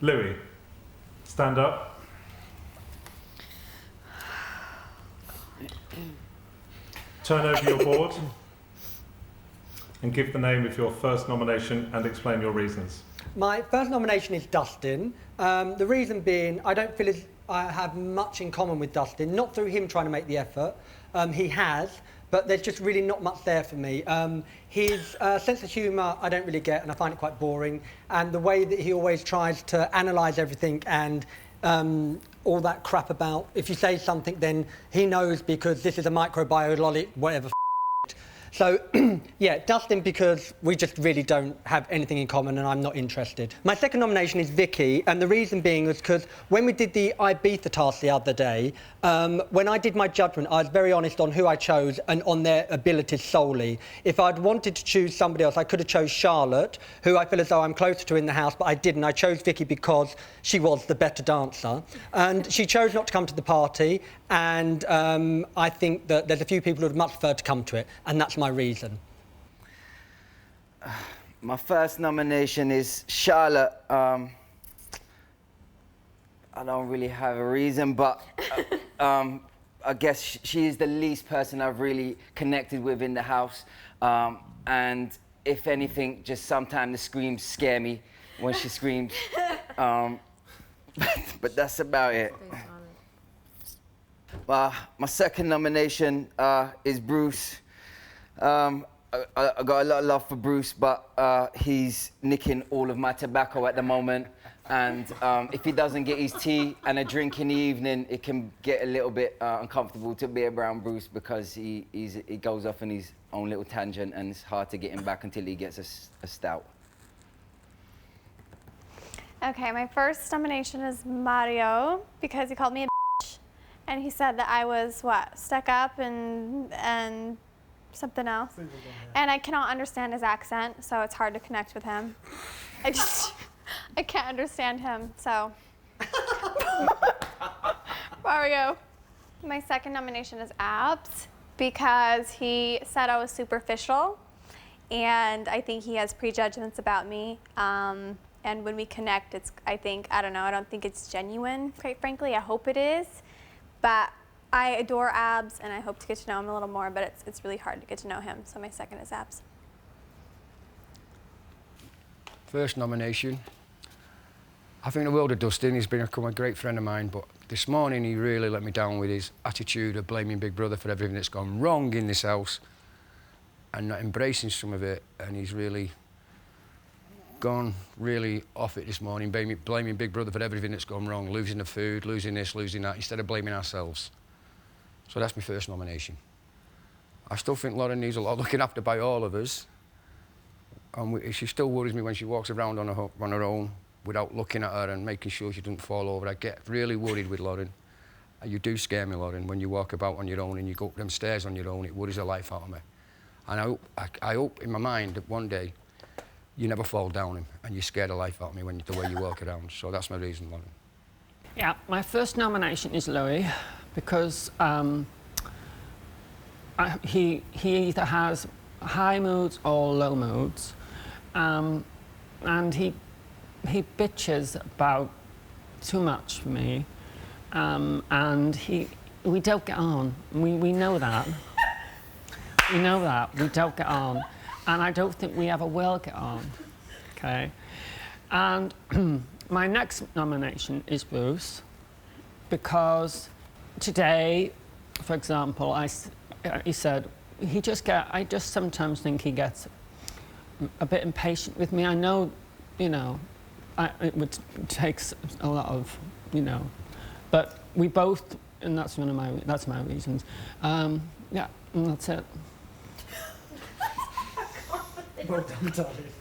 Louis, stand up. Turn over your board and give the name of your first nomination and explain your reasons. My first nomination is Dustin. The reason being, I don't feel as I have much in common with Dustin, not through him trying to make the effort. He has, but there's just really not much there for me. His sense of humour I don't really get, and I find it quite boring. And the way that he always tries to analyse everything and all that crap about if you say something, then he knows because this is a microbiologic, whatever. So, yeah, Dustin, because we just really don't have anything in common and I'm not interested. My second nomination is Vicky, and the reason being was because when we did the Ibiza task the other day, when I did my judgment, I was very honest on who I chose and on their abilities solely. If I'd wanted to choose somebody else, I could have chose Charlotte, who I feel as though I'm closer to in the house, but I didn't. I chose Vicky because she was the better dancer. And she chose not to come to the party, and I think that there's a few people who would much prefer to come to it, and that's my reason. My first nomination is Charlotte. I don't really have a reason, but I guess she is the least person I've really connected with in the house. And if anything, just sometimes the screams scare me when she screams. But that's about it. My second nomination is Bruce. I got a lot of love for Bruce, but he's nicking all of my tobacco at the moment. And if he doesn't get his tea and a drink in the evening, it can get a little bit uncomfortable to be around Bruce because he goes off on his own little tangent and it's hard to get him back until he gets a stout. Okay, my first nomination is Mario because he called me a bitch. And he said that I was, what, stuck up and something else. And I cannot understand his accent, so it's hard to connect with him. I can't understand him, so. Mario. My second nomination is Abs because he said I was superficial, and I think he has prejudgments about me. And when we connect, I don't think it's genuine, quite frankly. I hope it is. But I adore Abs, and I hope to get to know him a little more, but it's really hard to get to know him, so my second is Abs. First nomination. I think the world of Dustin. He's become a great friend of mine, but this morning he really let me down with his attitude of blaming Big Brother for everything that's gone wrong in this house and not embracing some of it, and he's really gone really off it this morning, blaming Big Brother for everything that's gone wrong, losing the food, losing this, losing that, instead of blaming ourselves. So that's my first nomination. I still think Lauren needs a lot of looking after by all of us. And she still worries me when she walks around on her own without looking at her and making sure she doesn't fall over. I get really worried with Lauren. And you do scare me, Lauren, when you walk about on your own and you go up them stairs on your own. It worries the life out of me. And I hope in my mind that one day you never fall down and you scare the life out of me the way you walk around. So that's my reason, Lauren. Yeah, my first nomination is Louis because he either has high moods or low moods, and he bitches about too much for me, and we don't get on. We know that. We know that we don't get on. And I don't think we ever will get on, okay? And my next nomination is Bruce, because today, for example, he said, I just sometimes think he gets a bit impatient with me. I know, it takes a lot of, but we both, and that's my reasons. Yeah, and that's it. Well done, darling.